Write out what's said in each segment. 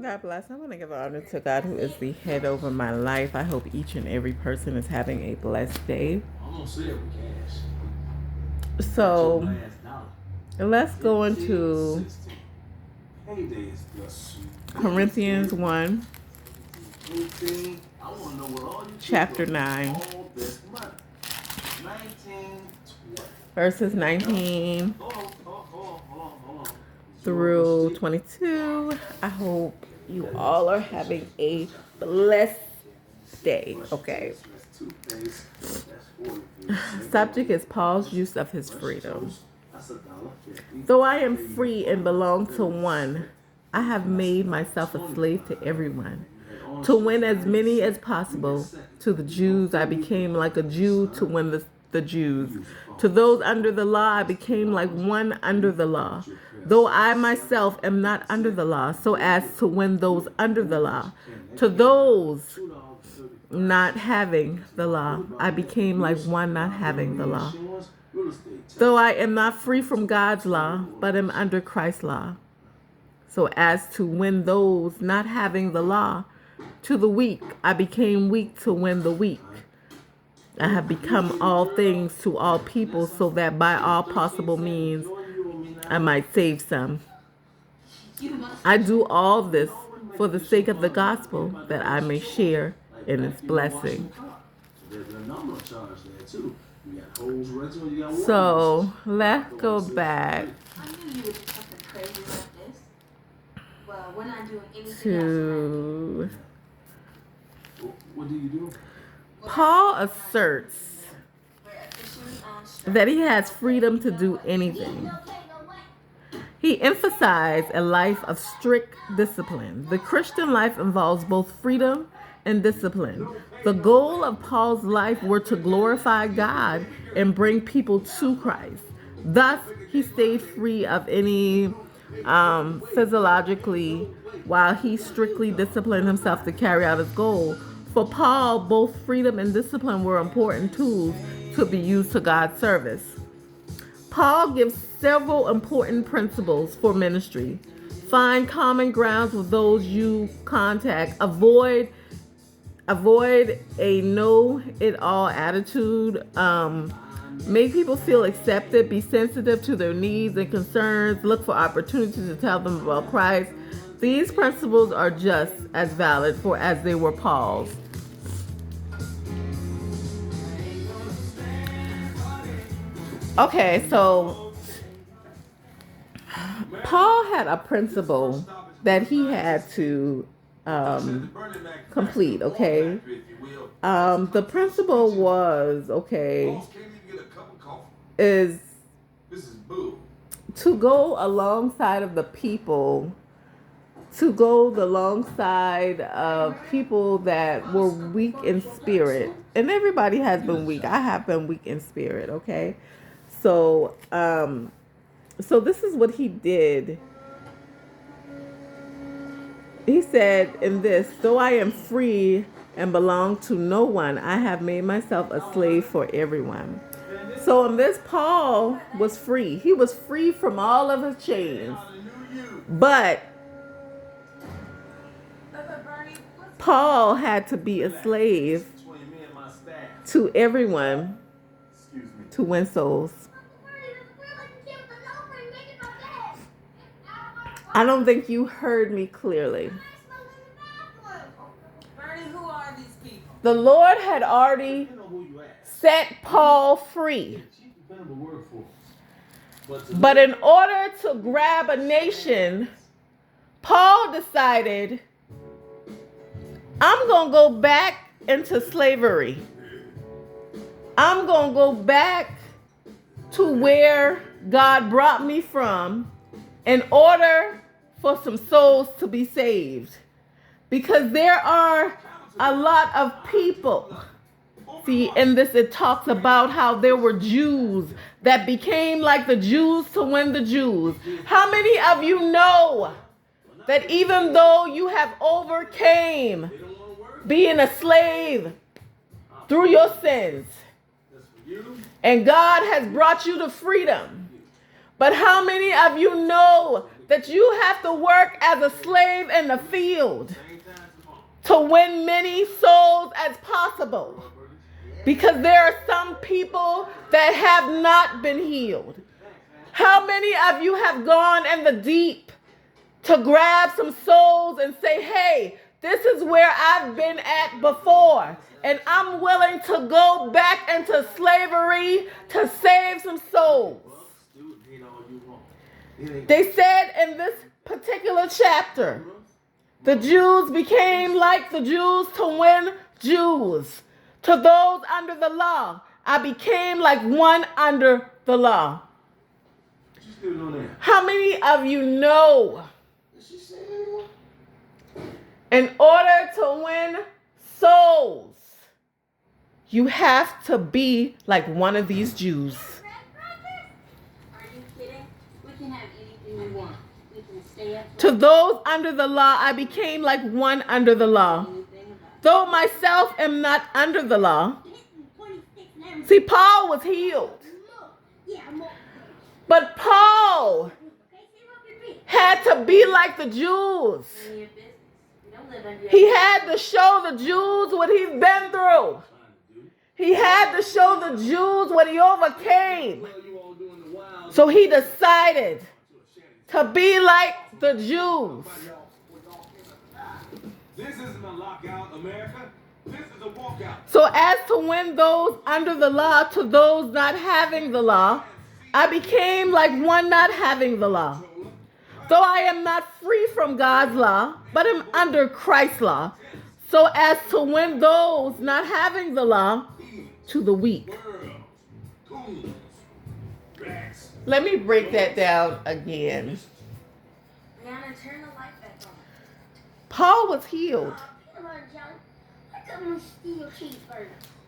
God bless. I want to give honor to God, who is the head over my life. I hope each and every person is having a blessed day. I'm gonna say it with cash. So, let's go into Corinthians 1, chapter 9, verses 19 through 22. I hope you all are having a blessed day, okay? Subject is Paul's use of his freedom. Though I am free and belong to one, I have made myself a slave to everyone, to win as many as possible. To the Jews, I became like a Jew to win the Jews. To those under the law, I became like one under the law, though I myself am not under the law, so as to win those under the law. To those not having the law, I became like one not having the law. Though I am not free from God's law, but am under Christ's law, so as to win those not having the law. To the weak, I became weak to win the weak. I have become all things to all people, so that by all possible means I might save some. I do all this for the sake of the gospel, that I may share in its blessing. So let's go back to Paul asserts that he has freedom to do anything. He emphasized a life of strict discipline. The Christian life involves both freedom and discipline. The goal of Paul's life were to glorify God and bring people to Christ. Thus, he stayed free of any physiologically, while he strictly disciplined himself to carry out his goal. For Paul, both freedom and discipline were important tools to be used to God's service. Paul gives several important principles for ministry. Find common grounds with those you contact. Avoid a know-it-all attitude. Make people feel accepted. Be sensitive to their needs and concerns. Look for opportunities to tell them about Christ. These principles are just as valid as they were Paul's. Okay, so Paul had a principle that he had to complete, okay? The principle was, is to go alongside of the people, to go alongside of people that were weak in spirit. And everybody has been weak. I have been weak in spirit, okay? So this is what he did. He said in this, though I am free and belong to no one, I have made myself a slave for everyone. So in this, Paul was free. He was free from all of his chains. But Paul had to be a slave to everyone to win souls. I don't think you heard me clearly. Bernie, who are these people? The Lord had already set Paul free. But in order to grab a nation, Paul decided, I'm going to go back into slavery. I'm going to go back to where God brought me from in order for some souls to be saved. Because there are a lot of people. See, in this it talks about how there were Jews that became like the Jews to win the Jews. How many of you know that even though you have overcame being a slave through your sins, and God has brought you to freedom, but how many of you know that you have to work as a slave in the field to win many souls as possible. Because there are some people that have not been healed. How many of you have gone in the deep to grab some souls and say, hey, this is where I've been at before, and I'm willing to go back into slavery to save some souls? They said in this particular chapter, the Jews became like the Jews to win Jews. To those under the law, I became like one under the law. How many of you know, in order to win souls, you have to be like one of these Jews? Are you kidding? We can have anything we want. We can stay up. To those under the law, I became like one under the law. Though myself am not under the law. See, Paul was healed. But Paul had to be like the Jews. He had to show the Jews what he's been through. He had to show the Jews what he overcame. So he decided to be like the Jews. This isn't a lockout, America. This is a walkout. So as to win those under the law to those not having the law, I became like one not having the law. Though I am not free from God's law, but am under Christ's law, so as to win those not having the law to the weak. Let me break that down again. Rihanna, turn the light back on. Paul was healed.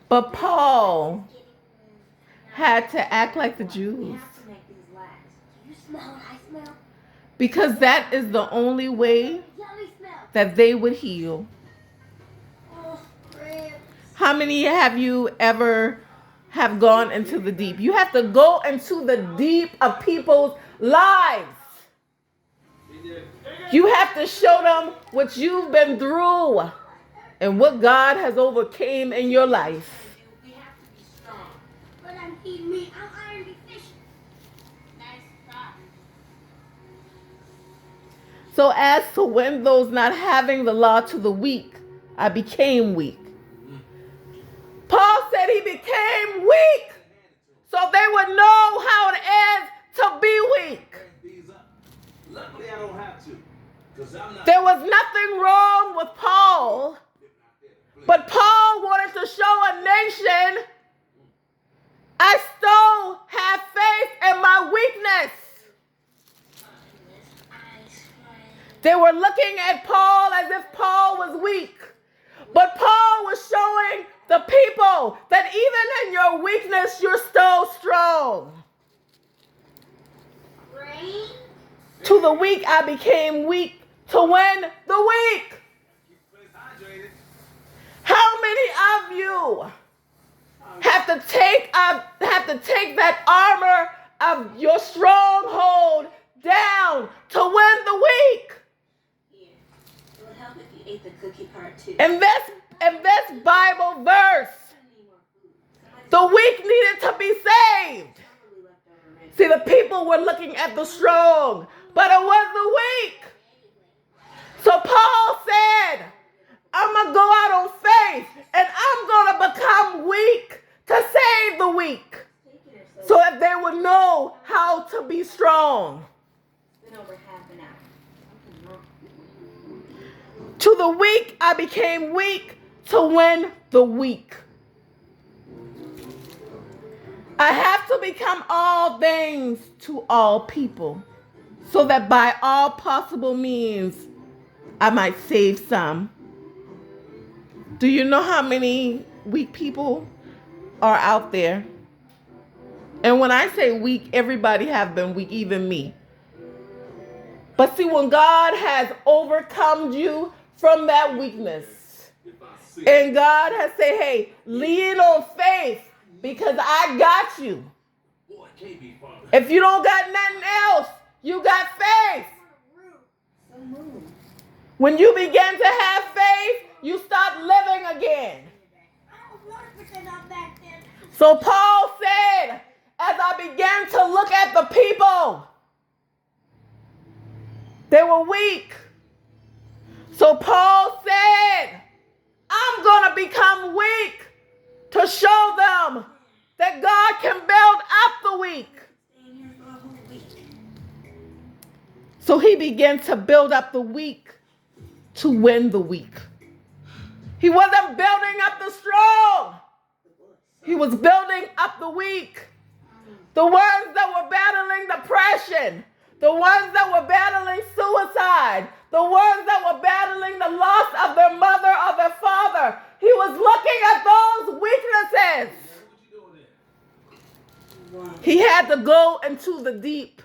But Paul had to act like the Jews. Because that is the only way that they would heal. How many have you ever have gone into the deep? You have to go into the deep of people's lives. You have to show them what you've been through and what God has overcame in your life. We have to be strong. But I'm iron deficient. Nice try. So as to win those not having the law to the weak, I became weak. Paul said he became weak so they would know how it is to be weak. Luckily, I don't have to. There was nothing wrong with Paul, but Paul wanted to show a nation, I still have faith in my weakness. They were looking at Paul as if Paul was weak, but Paul was showing the people that even in your weakness, you're still strong. To the weak, I became weak to win the weak. How many of you have to take that armor of your stronghold down to win the weak? Yeah. It would help if you ate the cookie part too. In this Bible verse, the weak needed to be saved. See, the people were looking at the strong, but it was the weak. So Paul said, I'm going to go out on faith and I'm going to become weak to save the weak so that they would know how to be strong. Been over half an hour. To the weak, I became weak to win the weak. I have to become all things to all people so that by all possible means I might save some. Do you know how many weak people are out there? And when I say weak, everybody have been weak, even me. But see, when God has overcome you from that weakness, and God has said, hey, lean on faith because I got you. If you don't got nothing else, you got faith. When you begin to have faith, you start living again. I was 100% up back then. So Paul said, as I began to look at the people, they were weak. So Paul said, I'm going to become weak to show them that God can build up the weak. Staying here for a whole week. So he began to build up the weak to win the weak. He wasn't building up the strong. He was building up the weak. The ones that were battling depression, the ones that were battling suicide, the ones that were battling the loss of their mother or their father. He was looking at those weaknesses. He had to go into the deep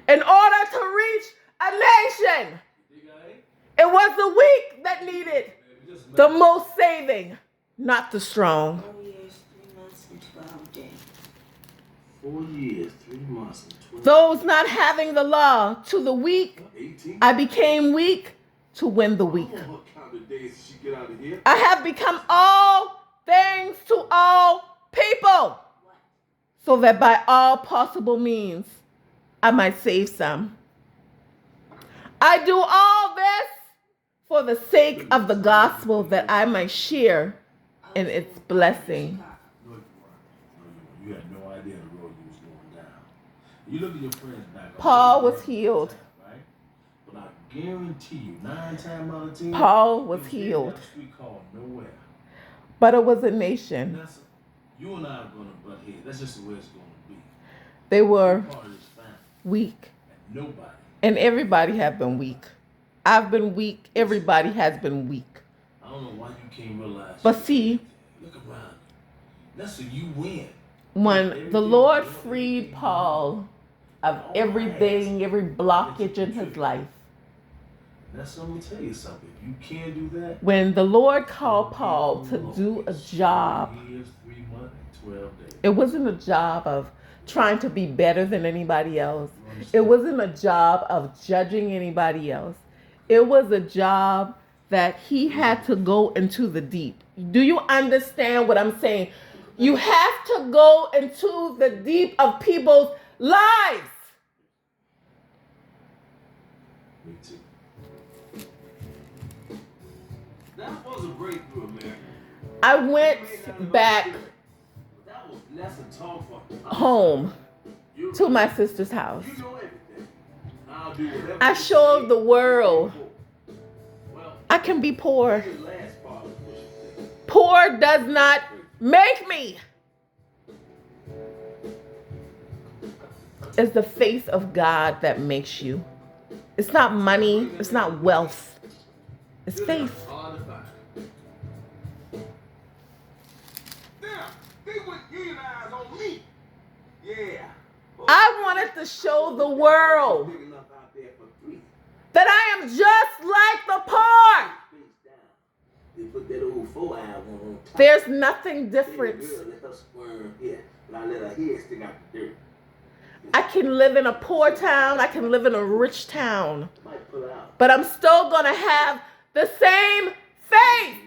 in order to reach a nation. It was the weak that needed the most saving, not the strong. 4 years, 3 months, and 12 days. 4 years, 3 months, and 12. Those not having the law, to the weak, 18. I became weak to win the weak. I don't know what kind of days did she get out of here? I have become all things to all people, so that by all possible means I might save some. I do all this for the sake of the gospel, that I might share in its blessing. No, you weren't. No, you weren't. You had no idea the road you was going down. You look at your friends back. Paul was healed. Right? But I guarantee you, 9 times out of 10, Paul was you was healed. down a street called nowhere. But it was a nation. That's, you and I are going to butt heads. That's just the way it's going to be. They were Part of this family. weak. And nobody. And everybody have been weak. I've been weak. Everybody has been weak. I don't know why you can't realize. But see, Look around. That's when you win. when the Lord freed Paul of everything, every blockage in his life, That's let me tell you something. If you can't do that. when the Lord called Paul to do a job, 4 years, 3 months, and 12 days. it wasn't a job of trying to be better than anybody else. It wasn't a job of judging anybody else. It was a job that he had to go into the deep. Do you understand what I'm saying? You have to go into the deep of people's lives. Me too. That was a breakthrough, America. I went back That was less than talk for home you. to my sister's house. You know everything. I'll do whatever. I you showed say. the world Well, I can be poor. the last part of what you said. Poor does not make me. It's the face of God that makes you. It's not money. It's not wealth. It's faith. Hard to find. Damn, they went unionized on me. Yeah. I wanted to show the world Big enough out there for 3. that I am just like the poor. Face down. They put that old 4-eye one on top. There's nothing different. Girl, let her squirm here, but I let her head stick out the dirt. I can live in a poor town. I can live in a rich town. Might pull her out. But I'm still going to have the same faith.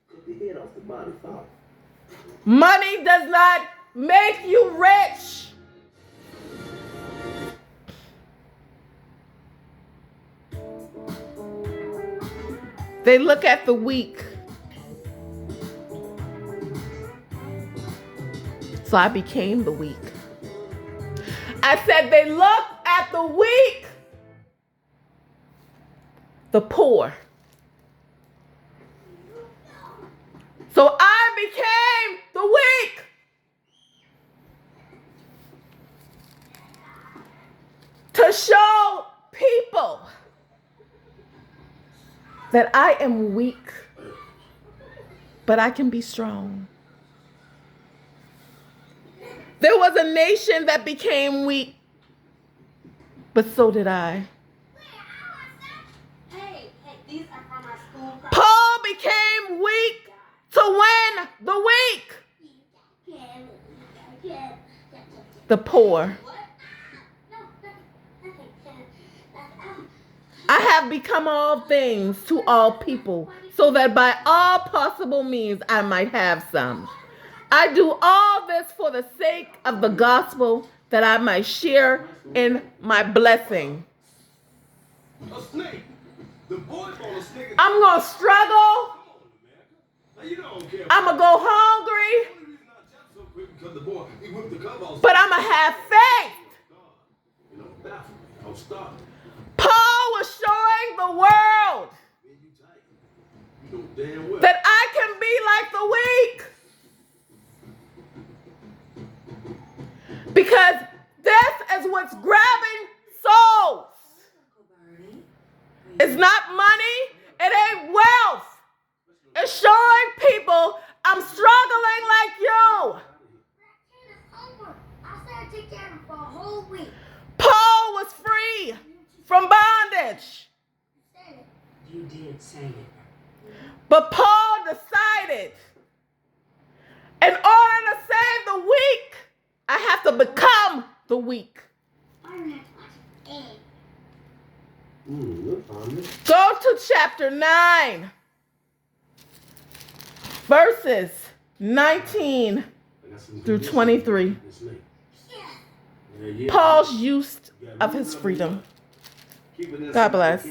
Cut the head off the body fall. Money does not make you rich. They look at the weak. So I became the weak. I said they look at the weak, the poor. So I became the weak. To show people that I am weak, but I can be strong. There was a nation that became weak, but so did I. Hey, these are from our school. Paul became weak to win the weak, the poor. What? No, nothing. I have become become all things to all people, so that by all possible means I might have some. I do all this for the sake of the gospel, that I might share in my blessing. A snake. The boys on a snake. I'm going to struggle. Come on, America. Now, you know I don't care. I'm going to go hungry, The only reason I jumped so quick because the boy, he whipped the cover off. but I'm going to have faith. You know, baffled me. I was starting. Paul was showing the world Man, you tight. You know damn well. that I can be like the weak. Because this is what's grabbing souls. Uncle Bernie. It's not money. It ain't wealth. It's showing people I'm struggling like you. I said take care of him for a whole week. Paul was free from bondage. Said it. You did say it. But Paul decided, in order to save the weak, I have to become the weak. I don't have to watch it. Look on this. Go to chapter 9, verses 19 through 23. Yeah. Paul's use of his freedom. God bless.